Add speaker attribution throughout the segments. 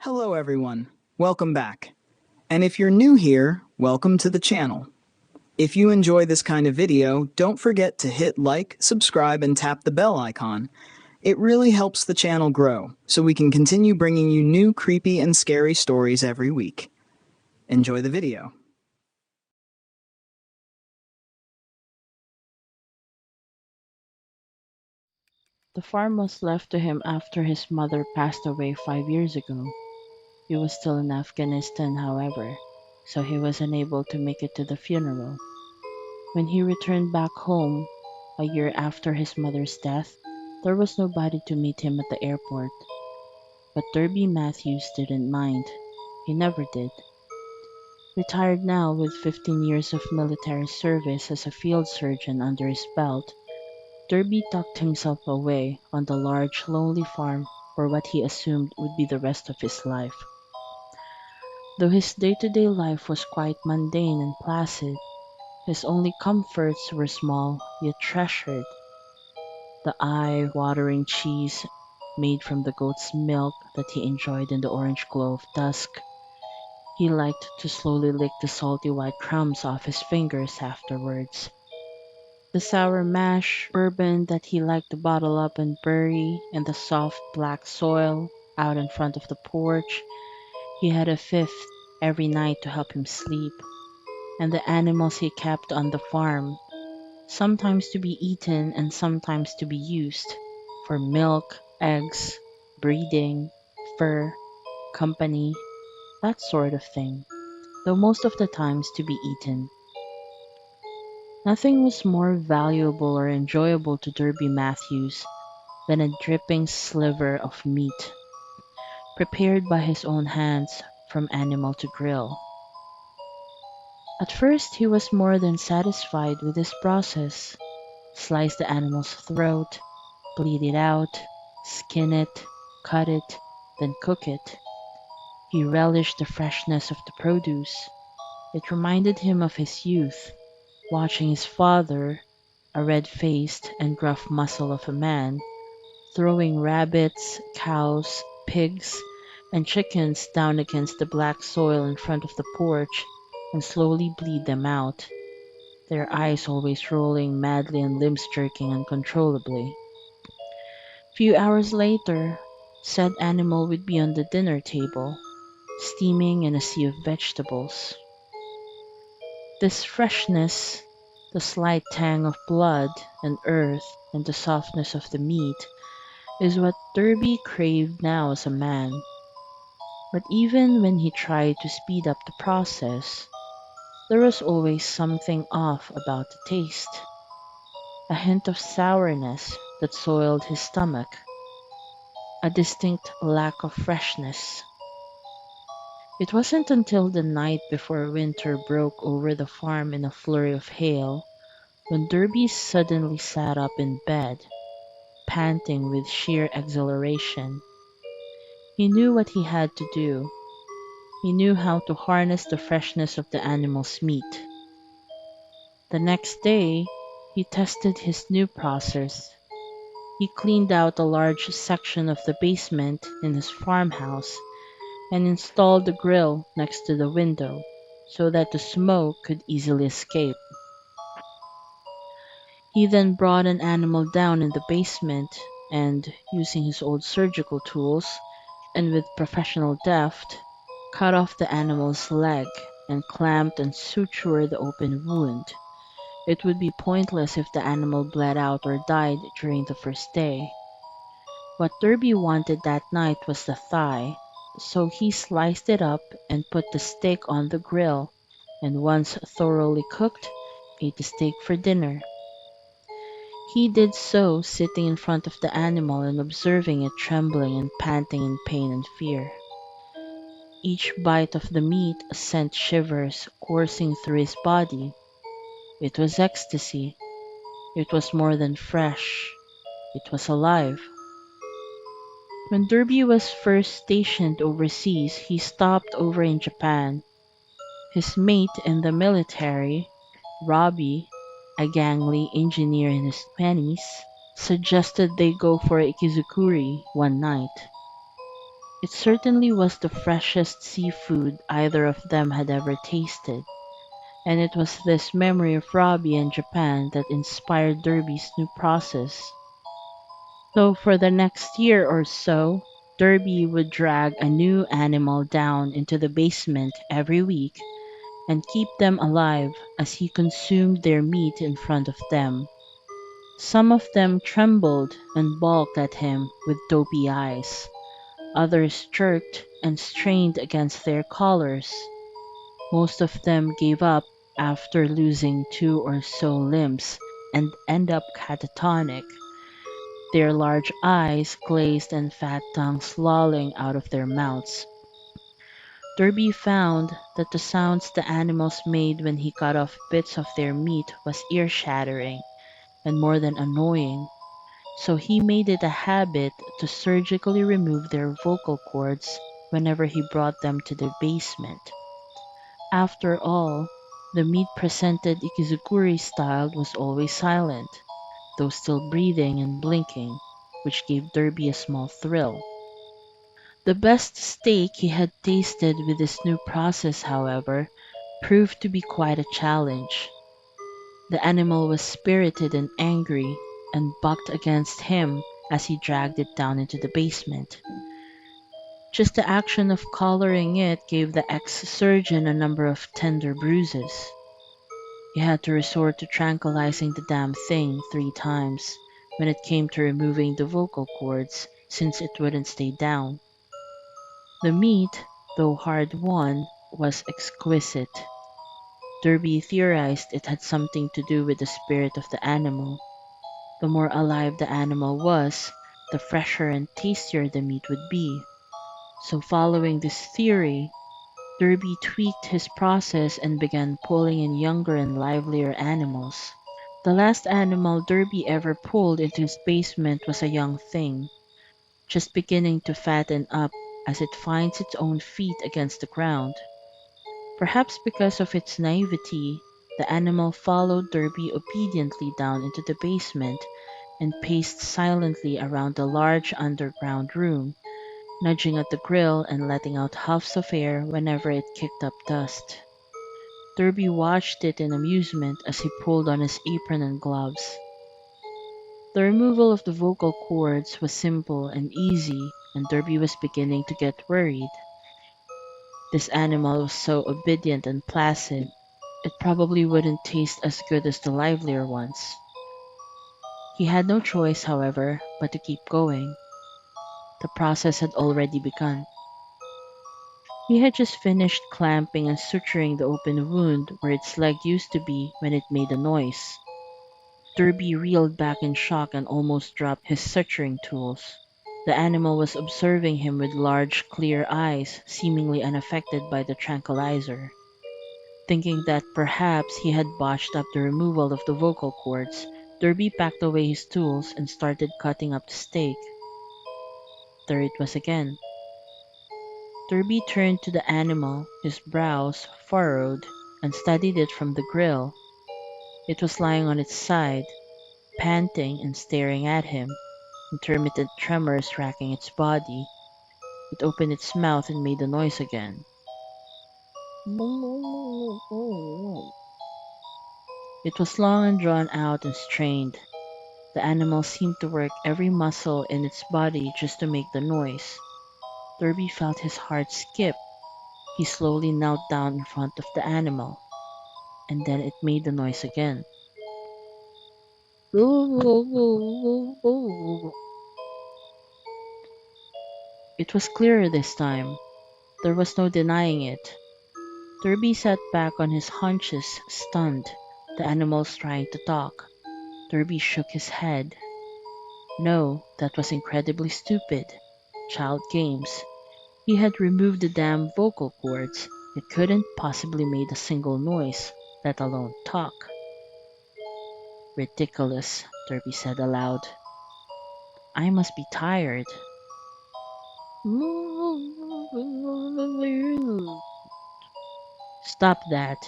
Speaker 1: Hello everyone, welcome back. And if you're new here, welcome to the channel. If you enjoy this kind of video, don't forget to hit like, subscribe, and tap the bell icon. It really helps the channel grow, so we can continue bringing you new creepy and scary stories every week. Enjoy the video.
Speaker 2: The farm was left to him after his mother passed away 5 years ago. He was still in Afghanistan, however, so he was unable to make it to the funeral. When he returned back home, a year after his mother's death, there was nobody to meet him at the airport. But Derby Matthews didn't mind. He never did. Retired now with 15 years of military service as a field surgeon under his belt, Derby tucked himself away on the large, lonely farm for what he assumed would be the rest of his life. Though his day-to-day life was quite mundane and placid, his only comforts were small yet treasured. The eye-watering cheese made from the goat's milk that he enjoyed in the orange glow of dusk. He liked to slowly lick the salty white crumbs off his fingers afterwards. The sour mash bourbon that he liked to bottle up and bury in the soft black soil out in front of the porch. He had a fifth every night to help him sleep. And the animals he kept on the farm, sometimes to be eaten and sometimes to be used for milk, eggs, breeding, fur, company, that sort of thing, though most of the times to be eaten. Nothing was more valuable or enjoyable to Derby Matthews than a dripping sliver of meat, prepared by his own hands from animal to grill. At first he was more than satisfied with this process. Slice the animal's throat, bleed it out, skin it, cut it, then cook it. He relished the freshness of the produce. It reminded him of his youth, watching his father, a red-faced and gruff muscle of a man, throwing rabbits, cows, pigs, and chickens down against the black soil in front of the porch and slowly bleed them out, their eyes always rolling madly and limbs jerking uncontrollably. Few hours later, said animal would be on the dinner table, steaming in a sea of vegetables. This freshness, the slight tang of blood and earth and the softness of the meat, is what Derby craved now as a man. But even when he tried to speed up the process, there was always something off about the taste. A hint of sourness that soiled his stomach, a distinct lack of freshness. It wasn't until the night before winter broke over the farm in a flurry of hail when Derby suddenly sat up in bed, panting with sheer exhilaration. He knew what he had to do. He knew how to harness the freshness of the animal's meat. The next day, he tested his new process. He cleaned out a large section of the basement in his farmhouse and installed the grill next to the window so that the smoke could easily escape. He then brought an animal down in the basement and, using his old surgical tools and with professional deft, cut off the animal's leg and clamped and sutured the open wound. It would be pointless if the animal bled out or died during the first day. What Derby wanted that night was the thigh, so he sliced it up and put the steak on the grill, and once thoroughly cooked, ate the steak for dinner. He did so sitting in front of the animal and observing it trembling and panting in pain and fear. Each bite of the meat sent shivers coursing through his body. It was ecstasy. It was more than fresh. It was alive. When Derby was first stationed overseas, he stopped over in Japan. His mate in the military, Robbie, a gangly engineer in his 20s, suggested they go for a ikizukuri one night. It certainly was the freshest seafood either of them had ever tasted, and it was this memory of Robbie and Japan that inspired Derby's new process. So for the next year or so, Derby would drag a new animal down into the basement every week and keep them alive as he consumed their meat in front of them. Some of them trembled and balked at him with dopey eyes. Others jerked and strained against their collars. Most of them gave up after losing two or so limbs and end up catatonic, their large eyes glazed and fat tongues lolling out of their mouths. Derby found that the sounds the animals made when he cut off bits of their meat was ear-shattering and more than annoying, so he made it a habit to surgically remove their vocal cords whenever he brought them to the basement. After all, the meat presented Ikizukuri style was always silent, though still breathing and blinking, which gave Derby a small thrill. The best steak he had tasted with this new process, however, proved to be quite a challenge. The animal was spirited and angry, and bucked against him as he dragged it down into the basement. Just the action of collaring it gave the ex-surgeon a number of tender bruises. He had to resort to tranquilizing the damn thing 3 times when it came to removing the vocal cords, since it wouldn't stay down. The meat, though hard won, was exquisite. Derby theorized it had something to do with the spirit of the animal. The more alive the animal was, the fresher and tastier the meat would be. So following this theory, Derby tweaked his process and began pulling in younger and livelier animals. The last animal Derby ever pulled into his basement was a young thing, just beginning to fatten up as it finds its own feet against the ground. Perhaps because of its naivety, the animal followed Derby obediently down into the basement and paced silently around the large underground room, nudging at the grill and letting out huffs of air whenever it kicked up dust. Derby watched it in amusement as he pulled on his apron and gloves. The removal of the vocal cords was simple and easy, and Derby was beginning to get worried. This animal was so obedient and placid, it probably wouldn't taste as good as the livelier ones. He had no choice, however, but to keep going. The process had already begun. He had just finished clamping and suturing the open wound where its leg used to be when it made a noise. Derby reeled back in shock and almost dropped his suturing tools. The animal was observing him with large, clear eyes, seemingly unaffected by the tranquilizer. Thinking that perhaps he had botched up the removal of the vocal cords, Derby packed away his tools and started cutting up the steak. There it was again. Derby turned to the animal, his brows furrowed, and studied it from the grill. It was lying on its side, panting and staring at him, intermittent tremors racking its body. It opened its mouth and made the noise again. It was long and drawn out and strained. The animal seemed to work every muscle in its body just to make the noise. Derby felt his heart skip. He slowly knelt down in front of the animal, and then it made the noise again. It was clearer this time. There was no denying it. Derby sat back on his haunches, stunned. The animal's trying to talk. Derby shook his head. No, that was incredibly stupid. Child games. He had removed the damn vocal cords. It couldn't possibly made a single noise, let alone talk. Ridiculous, Derby said aloud. I must be tired. Stop that,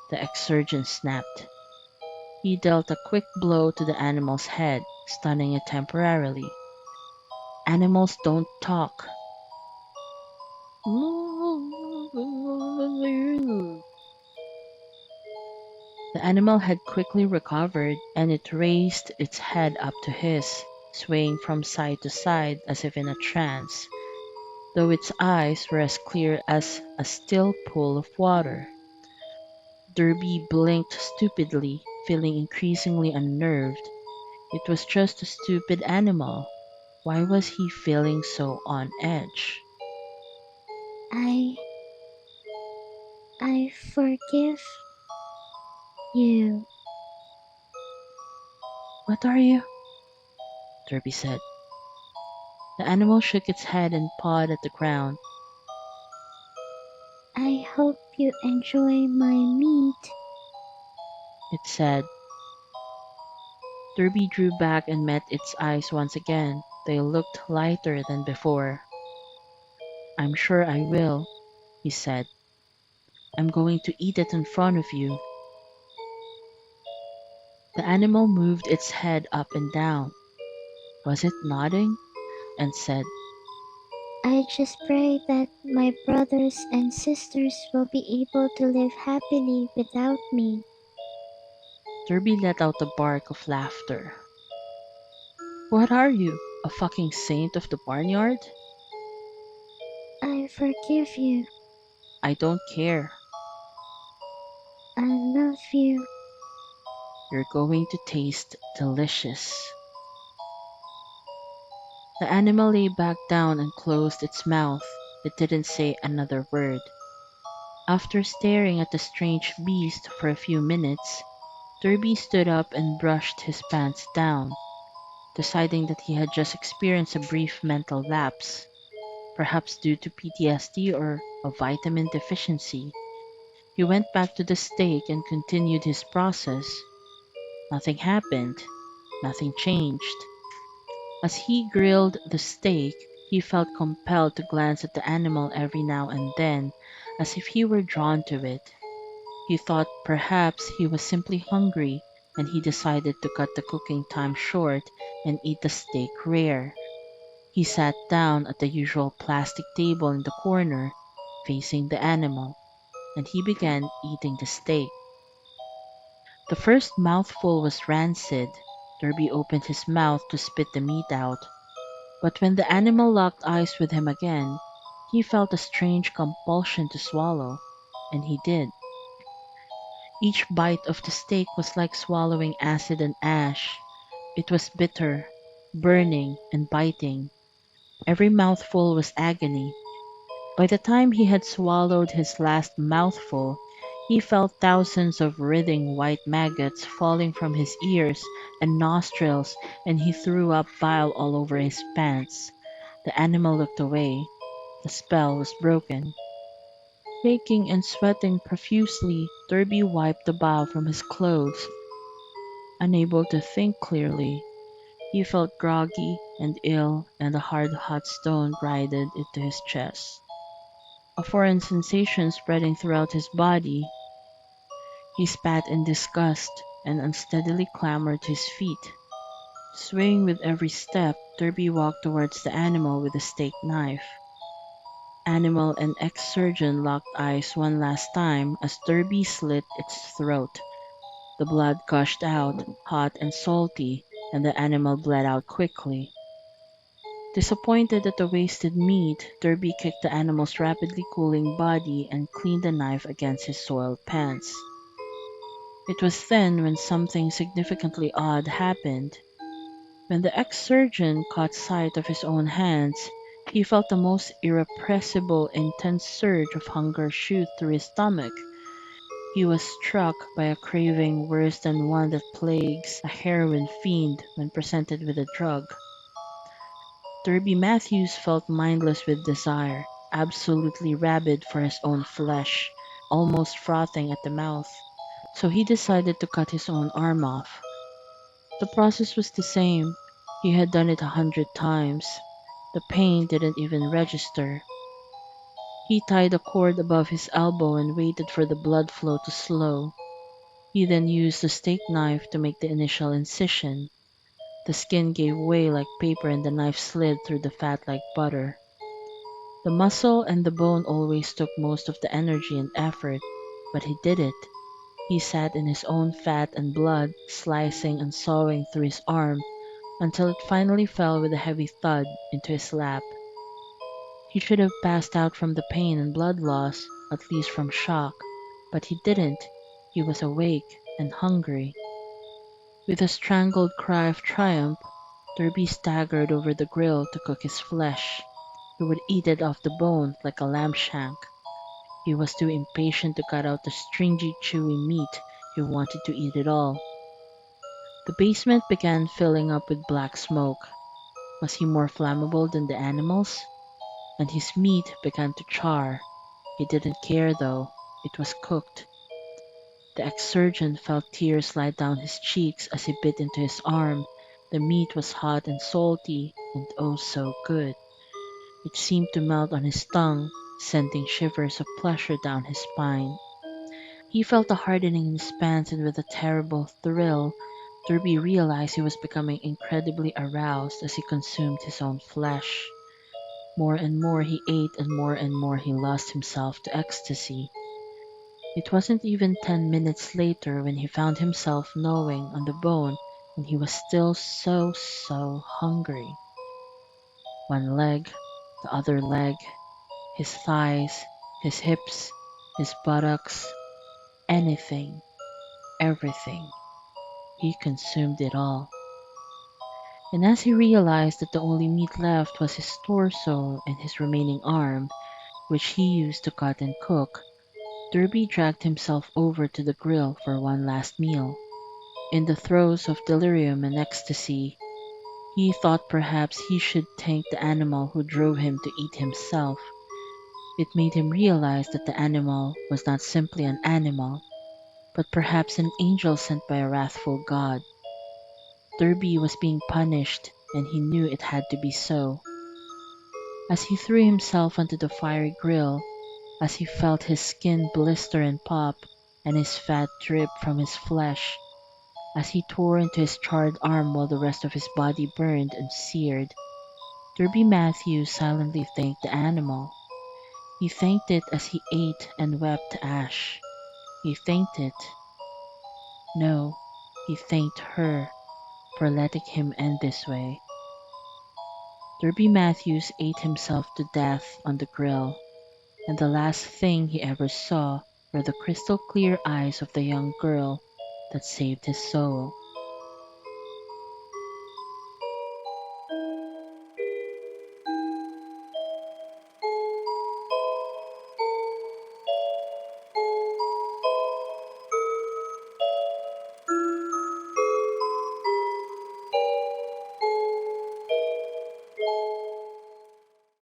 Speaker 2: the ex-surgeon snapped. He dealt a quick blow to the animal's head, stunning it temporarily. Animals don't talk. The animal had quickly recovered, and it raised its head up to his, swaying from side to side as if in a trance, though its eyes were as clear as a still pool of water. Derby blinked stupidly, feeling increasingly unnerved. It was just a stupid animal. Why was he feeling so on edge?
Speaker 3: I I forgive you.
Speaker 2: What are you? Derby said. The animal shook its head and pawed at the ground.
Speaker 3: I hope you enjoy my meat.
Speaker 2: It said. Derby drew back and met its eyes once again. They looked lighter than before. I'm sure I will, he said. I'm going to eat it in front of you. The animal moved its head up and down. Was it nodding? And said,
Speaker 3: I just pray that my brothers and sisters will be able to live happily without me.
Speaker 2: Derby let out a bark of laughter. What are you, a fucking saint of the barnyard?
Speaker 3: I forgive you.
Speaker 2: I don't care.
Speaker 3: I love you.
Speaker 2: You're going to taste delicious. The animal lay back down and closed its mouth. It didn't say another word. After staring at the strange beast for a few minutes, Derby stood up and brushed his pants down, deciding that he had just experienced a brief mental lapse, perhaps due to PTSD or a vitamin deficiency. He went back to the steak and continued his process. Nothing happened. Nothing changed. As he grilled the steak, he felt compelled to glance at the animal every now and then, as if he were drawn to it. He thought perhaps he was simply hungry, and he decided to cut the cooking time short and eat the steak rare. He sat down at the usual plastic table in the corner, facing the animal, and he began eating the steak. The first mouthful was rancid. Derby opened his mouth to spit the meat out, but when the animal locked eyes with him again, he felt a strange compulsion to swallow, and he did. Each bite of the steak was like swallowing acid and ash. It was bitter, burning, and biting. Every mouthful was agony. By the time he had swallowed his last mouthful, he felt thousands of writhing white maggots falling from his ears and nostrils, and he threw up bile all over his pants. The animal looked away. The spell was broken. Shaking and sweating profusely, Derby wiped the bile from his clothes. Unable to think clearly, he felt groggy and ill, and a hard hot stone grinded into his chest. A foreign sensation spreading throughout his body, he spat in disgust and unsteadily clambered to his feet. Swaying with every step, Derby walked towards the animal with a steak knife. Animal and ex-surgeon locked eyes one last time as Derby slit its throat. The blood gushed out, hot and salty, and the animal bled out quickly. Disappointed at the wasted meat, Derby kicked the animal's rapidly cooling body and cleaned the knife against his soiled pants. It was then when something significantly odd happened. When the ex-surgeon caught sight of his own hands, he felt the most irrepressible intense surge of hunger shoot through his stomach. He was struck by a craving worse than one that plagues a heroin fiend when presented with a drug. Derby Matthews felt mindless with desire, absolutely rabid for his own flesh, almost frothing at the mouth. So he decided to cut his own arm off. The process was the same. He had done it 100 times. The pain didn't even register. He tied a cord above his elbow and waited for the blood flow to slow. He then used the steak knife to make the initial incision. The skin gave way like paper and the knife slid through the fat like butter. The muscle and the bone always took most of the energy and effort, but he did it. He sat in his own fat and blood, slicing and sawing through his arm until it finally fell with a heavy thud into his lap. He should have passed out from the pain and blood loss, at least from shock, but he didn't. He was awake and hungry. With a strangled cry of triumph, Derby staggered over the grill to cook his flesh. He would eat it off the bone like a lamb shank. He was too impatient to cut out the stringy, chewy meat. He wanted to eat it all. The basement began filling up with black smoke. Was he more flammable than the animals? And his meat began to char. He didn't care though. It was cooked. The ex-surgeon felt tears slide down his cheeks as he bit into his arm. The meat was hot and salty, and oh so good. It seemed to melt on his tongue, sending shivers of pleasure down his spine. He felt a hardening in his pants, and with a terrible thrill, Derby realized he was becoming incredibly aroused as he consumed his own flesh. More and more he ate, and more he lost himself to ecstasy. It wasn't even 10 minutes later when he found himself gnawing on the bone, and he was still so hungry. One leg, the other leg, his thighs, his hips, his buttocks, anything, everything. He consumed it all. And as he realized that the only meat left was his torso and his remaining arm, which he used to cut and cook, Derby dragged himself over to the grill for one last meal. In the throes of delirium and ecstasy, he thought perhaps he should thank the animal who drove him to eat himself. It made him realize that the animal was not simply an animal, but perhaps an angel sent by a wrathful god. Derby was being punished, and he knew it had to be so. As he threw himself onto the fiery grill, as he felt his skin blister and pop, and his fat drip from his flesh, as he tore into his charred arm while the rest of his body burned and seared, Derby Matthews silently thanked the animal. He thanked it as he ate and wept ash. He thanked it. No, he thanked her for letting him end this way. Derby Matthews ate himself to death on the grill, and the last thing he ever saw were the crystal clear eyes of the young girl that saved his soul.